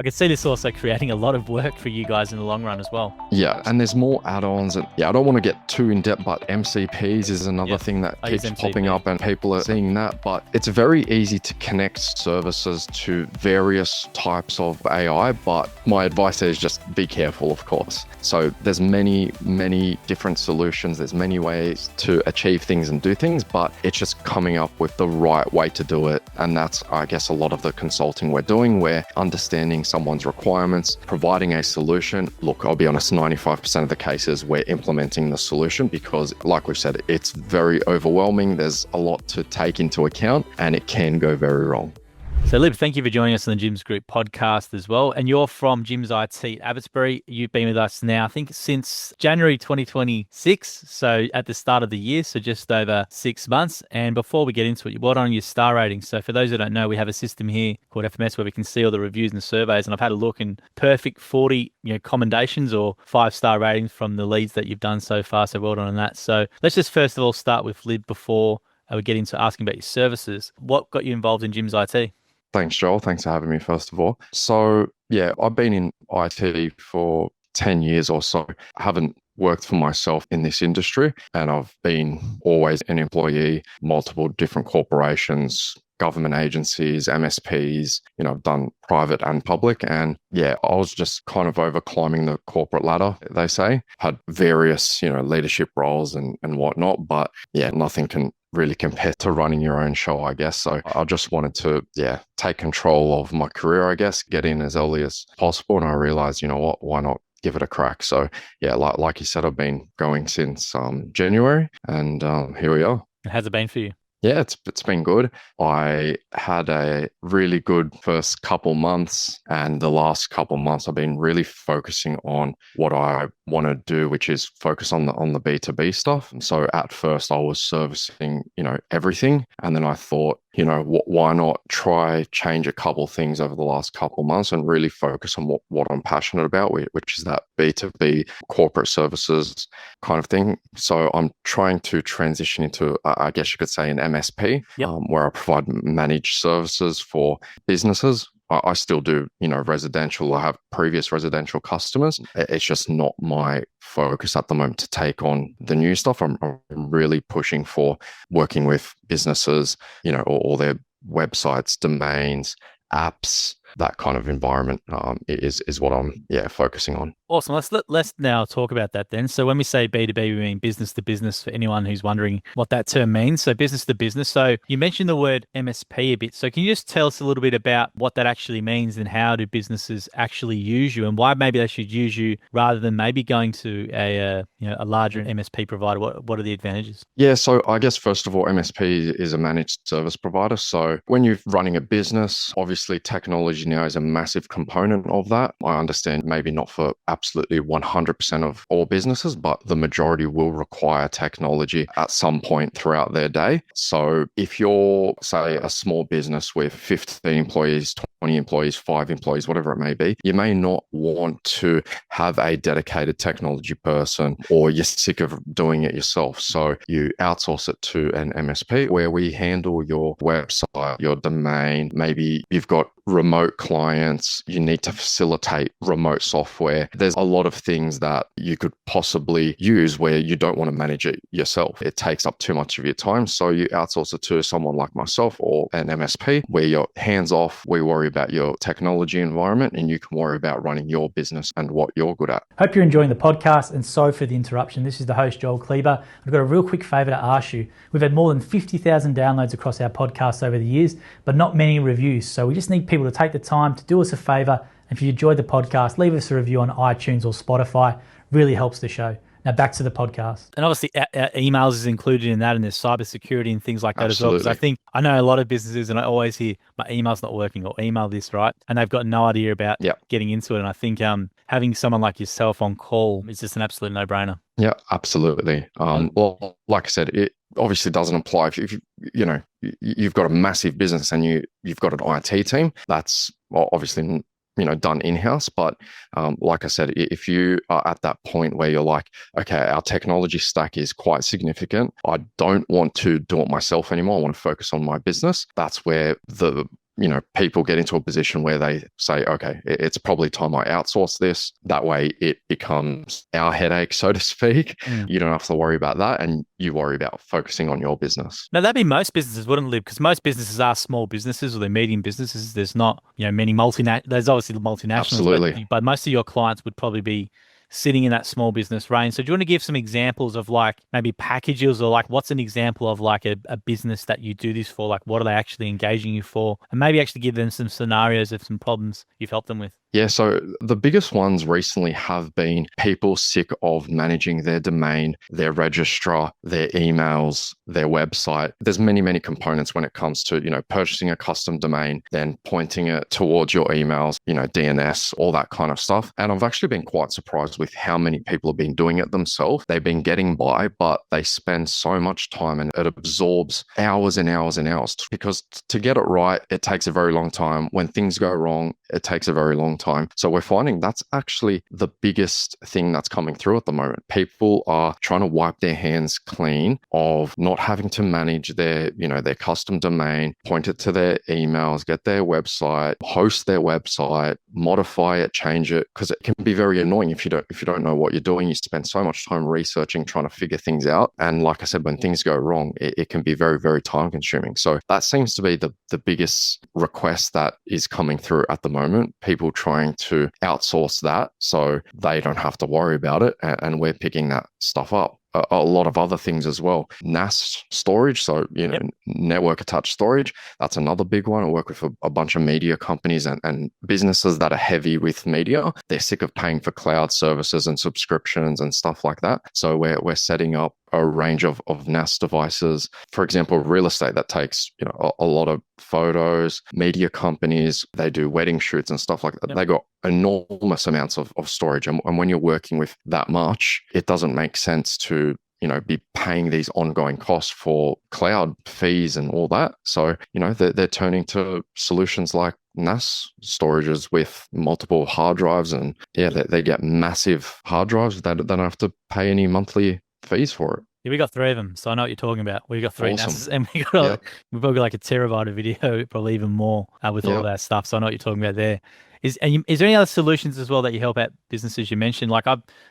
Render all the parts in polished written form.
I could see this also creating a lot of work for you guys in the long run as well. Yeah, and there's more add-ons. And I don't want to get too in-depth, but MCPs is another thing that I use keeps MCP. popping up and people are seeing that. But it's very easy to connect services to various types of AI. But my advice is just be careful, of course. So there's many different solutions. There's many ways to achieve things and do things, but it's just coming up with the right way to do it. And that's, I guess, a lot of the consulting we're doing. We're understanding someone's requirements, providing a solution. Look, I'll be honest, 95% of the cases we're implementing the solution because, like we've said, it's very overwhelming. There's a lot to take into account and it can go very wrong. So Lib, thank you for joining us on the Jim's Group podcast as well. And you're from Jim's IT at Abbotsbury. You've been with us now, I think, since January 2026. So at the start of the year, so just over 6 months. And before we get into it, well done on your star rating. So for those who don't know, we have a system here called FMS where we can see all the reviews and surveys. And I've had a look and perfect 40 commendations or 5-star ratings from the leads that you've done so far. So well done on that. So let's just first of all start with Lib before we get into asking about your services. What got you involved in Jim's IT? Thanks, Joel. Thanks for having me, first of all. So, I've been in IT for 10 years or so. I haven't worked for myself in this industry, and I've been always an employee, multiple different corporations, government agencies, MSPs, I've done private and public. And I was just kind of over climbing the corporate ladder, they say. Had various, leadership roles and whatnot, but nothing can really compare to running your own show, I guess. So I just wanted to, take control of my career, I guess, get in as early as possible. And I realized, why not give it a crack? So like you said, I've been going since January, and here we are. How's it been for you? Yeah, it's been good. I had a really good first couple months, and the last couple months I've been really focusing on what I want to do, which is focus on the B2B stuff. And so at first I was servicing, everything. And then I thought, why not try change a couple things over the last couple months and really focus on what I'm passionate about, which is that B2B corporate services kind of thing. So I'm trying to transition into, I guess you could say, an MSP, where I provide managed services for businesses. I still do, residential. I have previous residential customers. It's just not my focus at the moment to take on the new stuff. I'm really pushing for working with businesses, all their websites, domains, apps, that kind of environment is what I'm focusing on. Awesome. Let's now talk about that then. So when we say B2B, we mean business to business, for anyone who's wondering what that term means. So business to business. So you mentioned the word MSP a bit. So can you just tell us a little bit about what that actually means and how do businesses actually use you and why maybe they should use you rather than maybe going to a larger MSP provider? What are the advantages? Yeah, so I guess first of all, MSP is a managed service provider. So when you're running a business, obviously technology now is a massive component of that. I understand maybe not for absolutely 100% of all businesses, but the majority will require technology at some point throughout their day. So if you're, say, a small business with 15 employees, 20 employees, 5 employees, whatever it may be, you may not want to have a dedicated technology person, or you're sick of doing it yourself. So you outsource it to an MSP where we handle your website, your domain. Maybe you've got remote clients, you need to facilitate remote software. There's a lot of things that you could possibly use where you don't want to manage it yourself. It takes up too much of your time. So you outsource it to someone like myself or an MSP where you're hands off. We worry about your technology environment and you can worry about running your business and what you're good at. Hope you're enjoying the podcast, and sorry for the interruption. This is the host, Joel Kleber. I've got a real quick favour to ask you. We've had more than 50,000 downloads across our podcasts over the years, but not many reviews. So we just need people to take the time to do us a favour. And if you enjoyed the podcast, leave us a review on iTunes or Spotify. Really helps the show. Now back to the podcast. And obviously emails is included in that, and there's cybersecurity and things like that Absolutely. as well. Because I know a lot of businesses, and I always hear my email's not working or email this, right? And they've got no idea about getting into it. And I think having someone like yourself on call is just an absolute no-brainer. Yeah, absolutely. Well, like I said, it obviously doesn't apply if you've got a massive business and you've got an IT team. That's obviously done in-house. But like I said, if you are at that point where you're like, okay, our technology stack is quite significant, I don't want to do it myself anymore, I want to focus on my business, that's where the people get into a position where they say, okay, it's probably time I outsource this. That way it becomes our headache, so to speak. You don't have to worry about that, and you worry about focusing on your business. Now, that'd be most businesses, wouldn't it? Because most businesses are small businesses or they're medium businesses. There's not, many there's obviously multinationals, Absolutely. but most of your clients would probably be sitting in that small business range. So do you want to give some examples of like maybe packages, or like what's an example of like a business that you do this for? Like what are they actually engaging you for? And maybe actually give them some scenarios of some problems you've helped them with. Yeah, so the biggest ones recently have been people sick of managing their domain, their registrar, their emails, their website. There's many, many components when it comes to, purchasing a custom domain, then pointing it towards your emails, DNS, all that kind of stuff. And I've actually been quite surprised with how many people have been doing it themselves. They've been getting by, but they spend so much time and it absorbs hours and hours and hours, because to get it right, it takes a very long time. When things go wrong, it takes a very long time. So we're finding that's actually the biggest thing that's coming through at the moment. People are trying to wipe their hands clean of not having to manage their custom domain, point it to their emails, get their website, host their website, modify it, change it, because it can be very annoying if you don't know what you're doing. You spend so much time researching, trying to figure things out. And like I said, when things go wrong, it can be very, very time consuming. So that seems to be the biggest request that is coming through at the moment. People trying to outsource that so they don't have to worry about it. And we're picking that stuff up. A lot of other things as well. NAS storage, so network attached storage, that's another big one. I work with a bunch of media companies and businesses that are heavy with media. They're sick of paying for cloud services and subscriptions and stuff like that. So we're setting up a range of NAS devices. For example, real estate that takes a lot of photos. Media companies, they do wedding shoots and stuff like that. Yep. They got enormous amounts of storage, and when you're working with that much, it doesn't make sense to be paying these ongoing costs for cloud fees and all that. So they're turning to solutions like NAS storages with multiple hard drives, and they get massive hard drives that they don't have to pay any monthly fees for it. Yeah, we got 3 of them, so I know what you're talking about. We got 3 Awesome. NASs, and we've probably got like a terabyte of video, probably even more with all of that stuff. So I know what you're talking about there. Is there any other solutions as well that you help out businesses? You mentioned, like,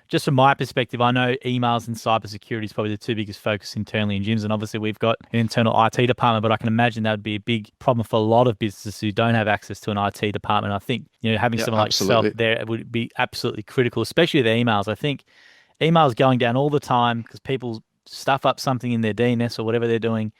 just from my perspective, I know emails and cybersecurity is probably the 2 biggest focus internally in gyms, and obviously we've got an internal IT department, but I can imagine that would be a big problem for a lot of businesses who don't have access to an IT department. I think having someone like yourself there would be absolutely critical, especially with emails. I think emails going down all the time because people stuff up something in their DNS or whatever they're doing,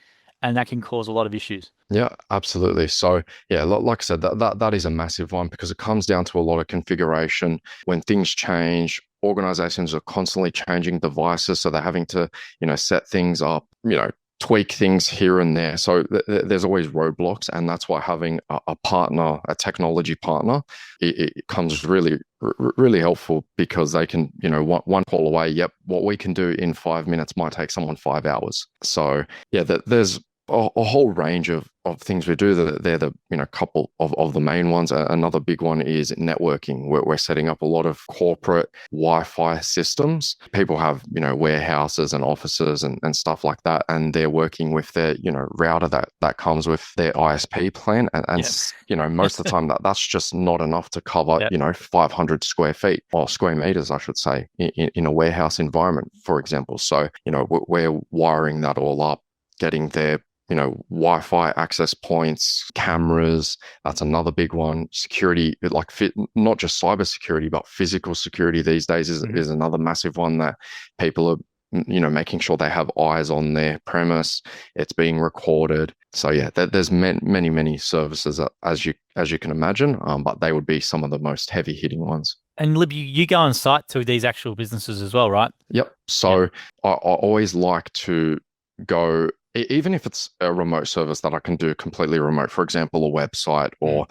and that can cause a lot of issues. Yeah, absolutely. So like I said, that is a massive one, because it comes down to a lot of configuration. When things change, organizations are constantly changing devices, so they're having to set things up, tweak things here and there. So there's always roadblocks, and that's why having a partner, a technology partner, it comes really, really helpful, because they can, one call away. Yep, what we can do in 5 minutes might take someone 5 hours. So there's a whole range of things we do. They're the couple of the main ones. Another big one is networking. We're setting up a lot of corporate Wi-Fi systems. People have warehouses and offices and stuff like that, and they're working with their router that comes with their ISP plan, and most of the time that's just not enough to cover 500 square feet, or square meters I should say, in a warehouse environment, for example. So we're wiring that all up, getting their Wi-Fi access points, cameras. That's another big one. Security, like not just cyber security, but physical security these days is another massive one that people are making sure they have eyes on their premise. It's being recorded. So there's many services as you can imagine, but they would be some of the most heavy hitting ones. And Lib, you go on site to these actual businesses as well, right? Yep. So I always like to go, even if it's a remote service that I can do completely remote, for example, a website, or,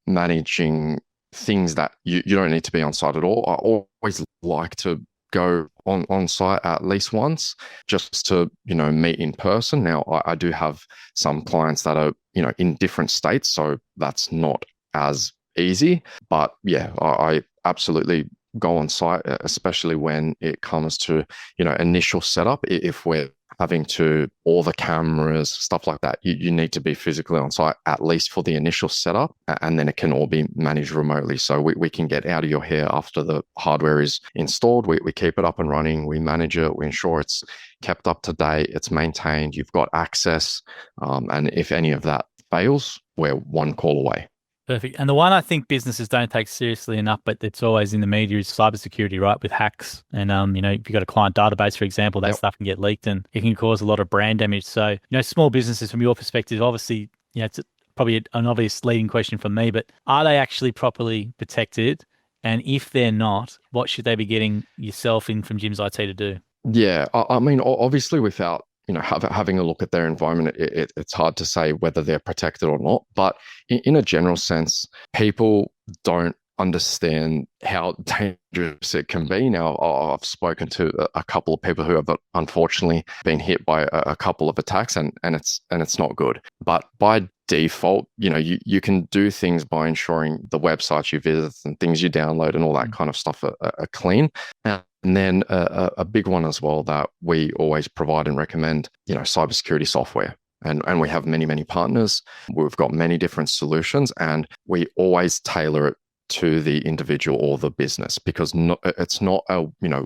managing things that you don't need to be on site at all. I always like to go on site at least once, just to, meet in person. Now, I do have some clients that are, in different states, so that's not as easy. But I absolutely go on site, especially when it comes to, initial setup. If we're having to, all the cameras, stuff like that. You need to be physically on site, at least for the initial setup, and then it can all be managed remotely. So we can get out of your hair after the hardware is installed. We keep it up and running. We manage it. We ensure it's kept up to date. It's maintained. You've got access. And if any of that fails, we're one call away. Perfect. And the one I think businesses don't take seriously enough, but it's always in the media, is cybersecurity, right? With hacks. And, if you've got a client database, for example, that stuff can get leaked and it can cause a lot of brand damage. So, small businesses, from your perspective, obviously, it's probably an obvious leading question from me, but are they actually properly protected? And if they're not, what should they be getting yourself in from Jim's IT to do? Yeah. I mean, obviously without having a look at their environment, it's hard to say whether they're protected or not. But in a general sense, people don't understand how dangerous it can be. Now, I've spoken to a couple of people who have unfortunately been hit by a couple of attacks, and it's not good. But by default, you can do things by ensuring the websites you visit and things you download and all that kind of stuff are clean. And then a big one as well that we always provide and recommend, cybersecurity software. And we have many, many partners. We've got many different solutions, and we always tailor it to the individual or the business, because it's not a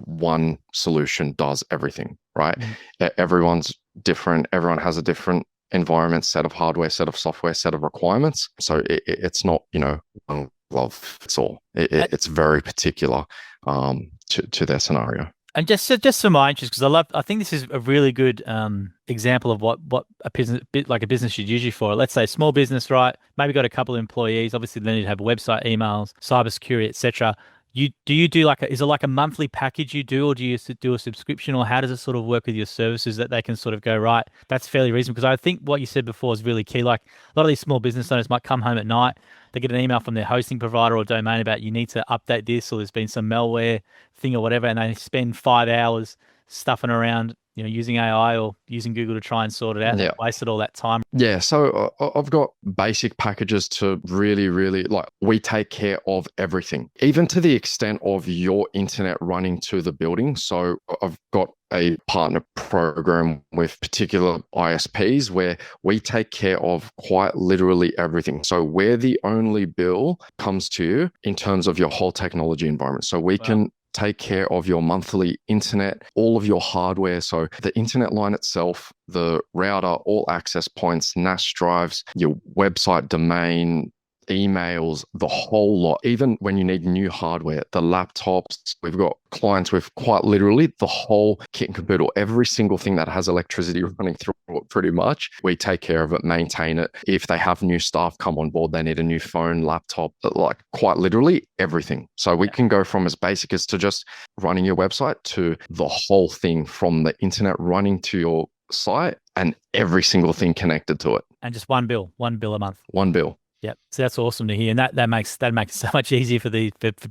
one solution does everything, right? Everyone's different. Everyone has a different environment, set of hardware, set of software, set of requirements. So it's not one glove fits all. It's very particular to their scenario. And just for my interest, because I think this is a really good example of what a business should use you for. Let's say small business, right? Maybe got a couple of employees. Obviously, they need to have a website, emails, cybersecurity, etc. Do you do is it like a monthly package you do, or do you do a subscription, or how does it sort of work with your services that they can sort of go, right, that's fairly reasonable? Because I think what you said before is really key. Like a lot of these small business owners might come home at night, they get an email from their hosting provider or domain about you need to update this, or there's been some malware thing or whatever, and they spend 5 hours stuffing around, using AI or using Google to try and sort it out. Yeah. Wasted all that time. Yeah. So I've got basic packages to really, really we take care of everything, even to the extent of your internet running to the building. So I've got a partner program with particular ISPs where we take care of quite literally everything. So we're the only bill comes to you in terms of your whole technology environment. So we can take care of your monthly internet, all of your hardware. So the internet line itself, the router, all access points, NAS drives, your website domain, emails, the whole lot. Even when you need new hardware, the laptops, we've got clients with quite literally the whole kit and caboodle, every single thing that has electricity running through it pretty much. We take care of it, maintain it. If they have new staff come on board, they need a new phone, laptop, quite literally everything. So we can go from as basic as to just running your website to the whole thing, from the internet running to your site and every single thing connected to it. And just one bill a month. One bill. Yep. So that's awesome to hear. And that makes it so much easier for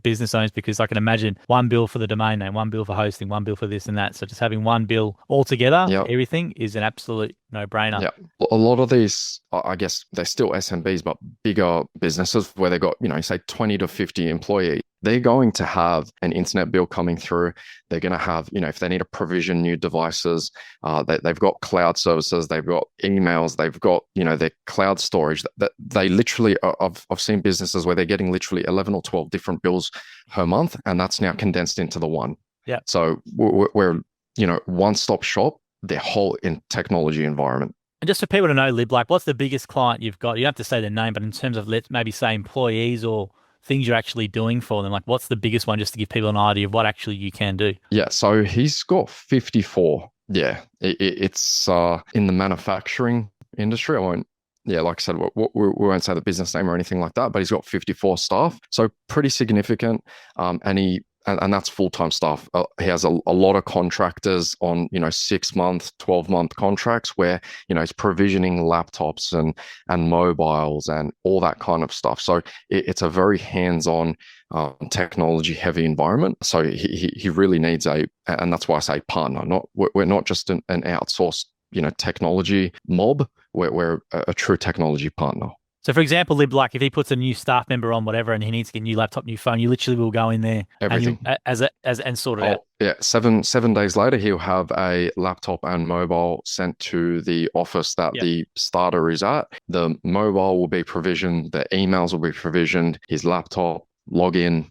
business owners, because I can imagine one bill for the domain name, one bill for hosting, one bill for this and that. So just having one bill altogether, everything is an absolute no-brainer. Yeah. A lot of these, I guess they're still SMBs, but bigger businesses where they've got, say 20 to 50 employees, they're going to have an internet bill coming through. They're going to have, if they need to provision new devices, they've got cloud services, they've got emails, they've got, their cloud storage. That they literally, I've seen businesses where they're getting literally 11 or 12 different bills per month, and that's now condensed into the one. Yeah. So we're one-stop shop, their whole technology environment. And just for people to know, Lib, what's the biggest client you've got? You don't have to say their name, but in terms of, let's maybe say employees or things you're actually doing for them, what's the biggest one, just to give people an idea of what actually you can do? Yeah, so he's got 54. Yeah, it's in the manufacturing industry. Like I said, we won't say the business name or anything like that, but he's got 54 staff. So pretty significant. And that's full-time staff. He has a lot of contractors on, 6-month, 12-month contracts where, he's provisioning laptops and mobiles and all that kind of stuff. So it's a very hands-on, technology-heavy environment. So he really needs and that's why I say partner. We're not just an outsourced, technology mob. We're a true technology partner. So, for example, like if he puts a new staff member on whatever, and he needs to get a new laptop, new phone, you literally will go in there Everything. and sort it out. Yeah, 7 days later, he'll have a laptop and mobile sent to the office that Yep. the starter is at. The mobile will be provisioned, the emails will be provisioned, his laptop, login,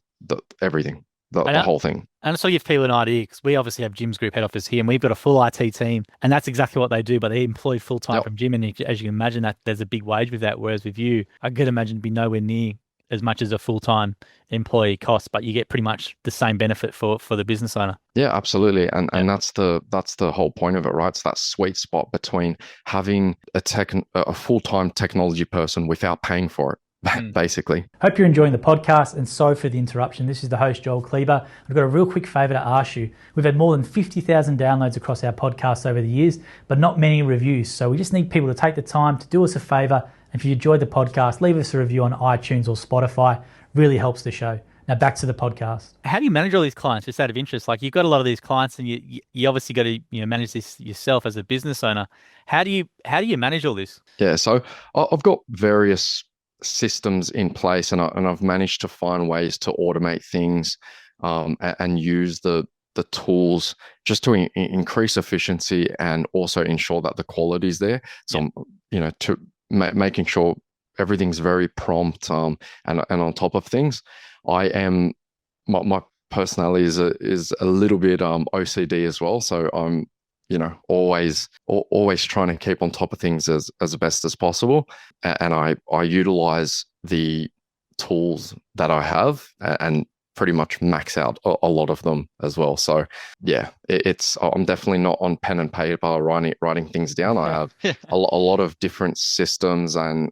everything, the whole thing. And just to give people an idea, because we obviously have Jim's Group head office here, and we've got a full IT team, and that's exactly what they do. But they're employed full time from Jim, and as you can imagine, that there's a big wage with that. Whereas with you, I could imagine it'd be nowhere near as much as a full time employee cost, but you get pretty much the same benefit for the business owner. Yeah, absolutely, and that's the whole point of it, right? It's that sweet spot between having a full-time technology person without paying for it. Basically. Hope you're enjoying the podcast, and sorry for the interruption. This is the host, Joel Kleber. I've got a real quick favour to ask you. We've had more than 50,000 downloads across our podcast over the years, but not many reviews. So we just need people to take the time to do us a favour. And if you enjoyed the podcast, leave us a review on iTunes or Spotify. Really helps the show. Now back to the podcast. How do you manage all these clients, just out of interest? Like, you've got a lot of these clients, and you obviously got to manage this yourself as a business owner. How do you manage all this? Yeah, so I've got various systems in place, and I've managed to find ways to automate things and use the tools just to increase efficiency and also ensure that the quality is there. So to making sure everything's very prompt and on top of things. I am my personality is a little bit OCD as well, so I'm always trying to keep on top of things as best as possible. And I utilize the tools that I have and pretty much max out a lot of them as well. So yeah, I'm definitely not on pen and paper writing things down. I have a lot of different systems and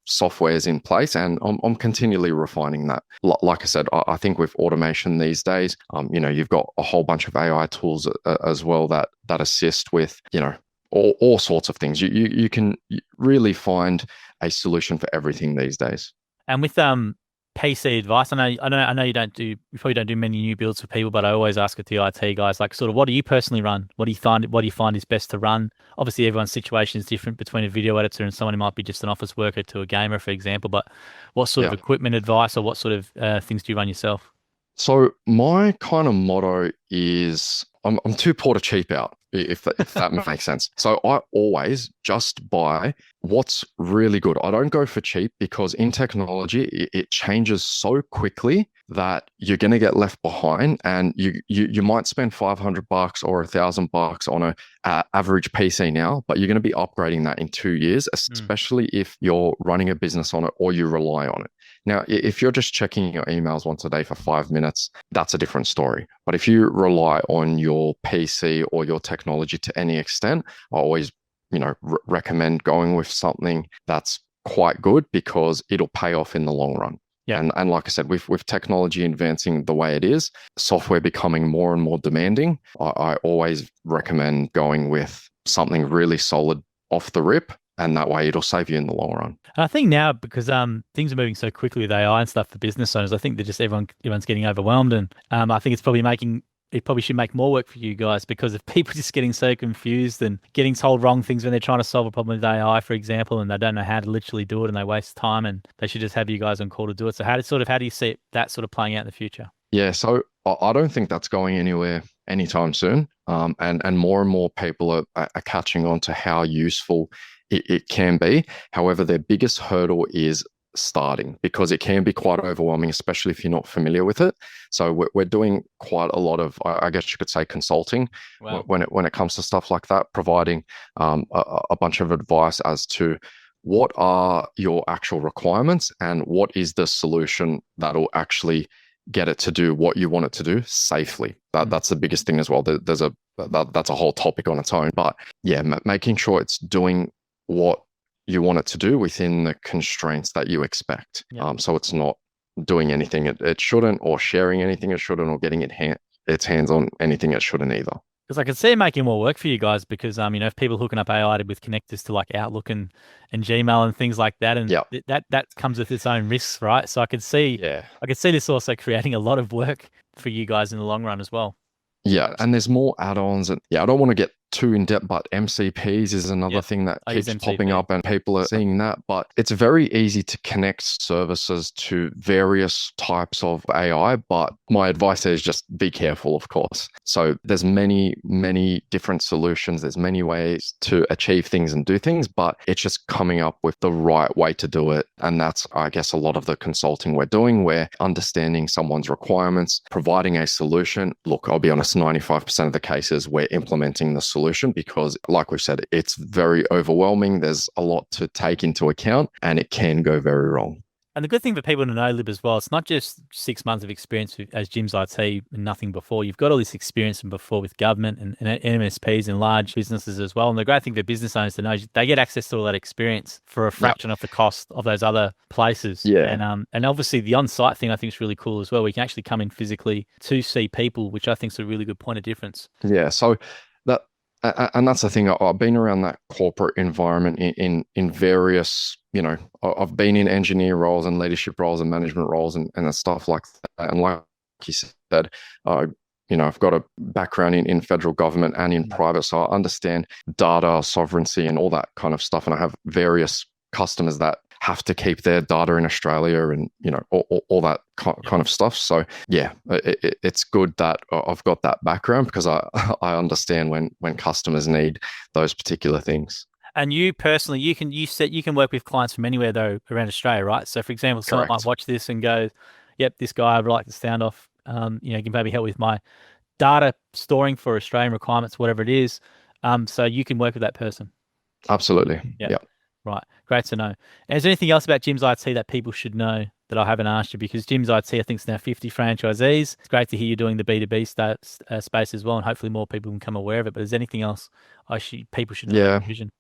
softwares in place, and I'm continually refining that. Like I said, I think with automation these days, you've got a whole bunch of AI tools as well that assist with all sorts of things. You can really find a solution for everything these days. And with PC advice, I know you probably don't do many new builds for people, but I always ask it to the IT guys, like, sort of, what do you personally run? What do you find is best to run? Obviously, everyone's situation is different between a video editor and someone who might be just an office worker to a gamer, for example. But what sort of equipment advice, or what sort of things do you run yourself? So my kind of motto is I'm too poor to cheap out, if that makes sense. So I always just buy what's really good. I don't go for cheap, because in technology, it changes so quickly that you're going to get left behind, and you might spend $500 or $1,000 on a average PC now, but you're going to be upgrading that in 2 years, especially if you're running a business on it or you rely on it. Now, if you're just checking your emails once a day for 5 minutes, that's a different story. But if you rely on your PC or your technology to any extent, I always, recommend going with something that's quite good, because it'll pay off in the long run. Yeah. And like I said, with technology advancing the way it is, software becoming more and more demanding, I always recommend going with something really solid off the rip. And that way it'll save you in the long run. And I think now, because things are moving so quickly with AI and stuff for business owners, I think that just everyone's getting overwhelmed. And I think it probably should make more work for you guys, because if people are just getting so confused and getting told wrong things when they're trying to solve a problem with AI, for example, and they don't know how to literally do it, and they waste time, and they should just have you guys on call to do it. So how do you see that sort of playing out in the future? Yeah, so I don't think that's going anywhere anytime soon. And more people are catching on to how useful it can be. However, their biggest hurdle is starting, because it can be quite overwhelming, especially if you're not familiar with it. So we're doing quite a lot of, I guess you could say, consulting. Wow. when it comes to stuff like that, providing a bunch of advice as to what are your actual requirements and what is the solution that'll actually get it to do what you want it to do safely. That's the biggest thing as well. That's a whole topic on its own. But yeah, making sure it's doing what you want it to do within the constraints that you expect. Yeah. So it's not doing anything it shouldn't, or sharing anything it shouldn't, or getting its hands on anything it shouldn't either. Because I can see it making more work for you guys, because if people hooking up AI with connectors to like Outlook and Gmail and things like that, and that comes with its own risks, right? So I could see this also creating a lot of work for you guys in the long run as well. Yeah, and there's more add-ons, and I don't want to get too in depth, but MCPs is another thing that I use keeps MCP. popping up and people are seeing that. But it's very easy to connect services to various types of AI. But my advice is just be careful, of course. So there's many different solutions. There's many ways to achieve things and do things, but it's just coming up with the right way to do it. And that's, I guess, a lot of the consulting we're doing. We're understanding someone's requirements, providing a solution. Look, I'll be honest, 95% of the cases we're implementing the solution because, like we said, it's very overwhelming. There's a lot to take into account and it can go very wrong. And the good thing for people to know, Lib, as well, it's not just 6 months of experience as Jim's IT and nothing before. You've got all this experience from before with government and MSPs and large businesses as well. And the great thing for business owners to know is they get access to all that experience for a fraction of the cost of those other places. Yeah. And obviously the on-site thing I think is really cool as well. We can actually come in physically to see people, which I think is a really good point of difference. Yeah. So that, and that's the thing. I've been around that corporate environment in various, I've been in engineer roles and leadership roles and management roles and stuff like that. And like you said, I've got a background in federal government and in private, so I understand data sovereignty and all that kind of stuff. And I have various customers that have to keep their data in Australia and, all that kind of stuff. So yeah, it's good that I've got that background because I understand when customers need those particular things. And you personally, you can work with clients from anywhere though around Australia, right? So for example, someone might watch this and go, yep, this guy I'd like the sound off, can maybe help with my data storing for Australian requirements, whatever it is. So you can work with that person. Absolutely. Yeah. Right. Great to know. And is there anything else about Jim's IT that people should know that I haven't asked you? Because Jim's IT, I think, is now 50 franchisees. It's great to hear you doing the B2B space as well, and hopefully more people can become aware of it. But is there anything else people should know about Vision?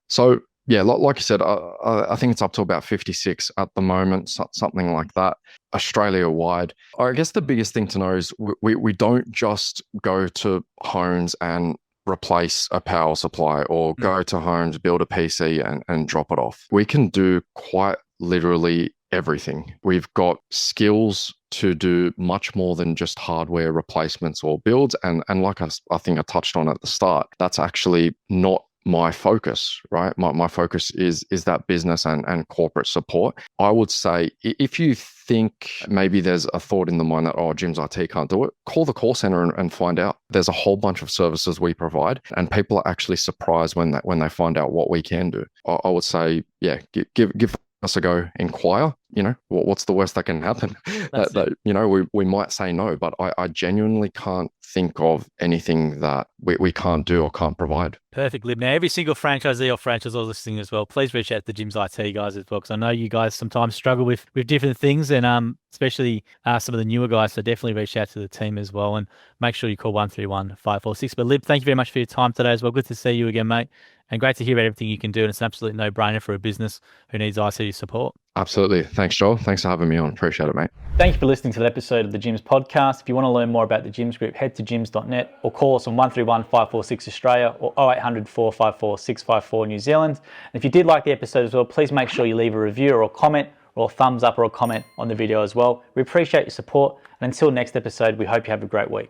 So, yeah, like you said, I think it's up to about 56 at the moment, something like that, Australia-wide. I guess the biggest thing to know is we don't just go to homes and replace a power supply or go to homes, build a PC and drop it off. We can do quite literally everything. We've got skills to do much more than just hardware replacements or builds. And like I think I touched on at the start, that's actually not my focus, right? My focus is that business and corporate support. I would say if you think maybe there's a thought in the mind that, Jim's IT can't do it, call the call center and find out. There's a whole bunch of services we provide and people are actually surprised when they find out what we can do. I would say, yeah, give us a go, inquire. What's the worst that can happen? We might say no, but I genuinely can't think of anything that we can't do or can't provide. Perfect, Lib. Now, every single franchisee or franchisor listening as well, please reach out to Jim's IT guys as well, because I know you guys sometimes struggle with different things, and especially some of the newer guys, so definitely reach out to the team as well, and make sure you call 131 546. But Lib, thank you very much for your time today as well. Good to see you again, mate, and great to hear about everything you can do, and it's an absolute no-brainer for a business who needs IT support. Absolutely. Thanks, Joel. Thanks for having me on. Appreciate it, mate. Thank you for listening to the episode of the Gyms podcast. If you want to learn more about the Gyms Group, head to gyms.net or call us on 131 546 Australia or 0800 454 654 New Zealand. And if you did like the episode as well, please make sure you leave a review or a comment or a thumbs up or a comment on the video as well. We appreciate your support. And until next episode, we hope you have a great week.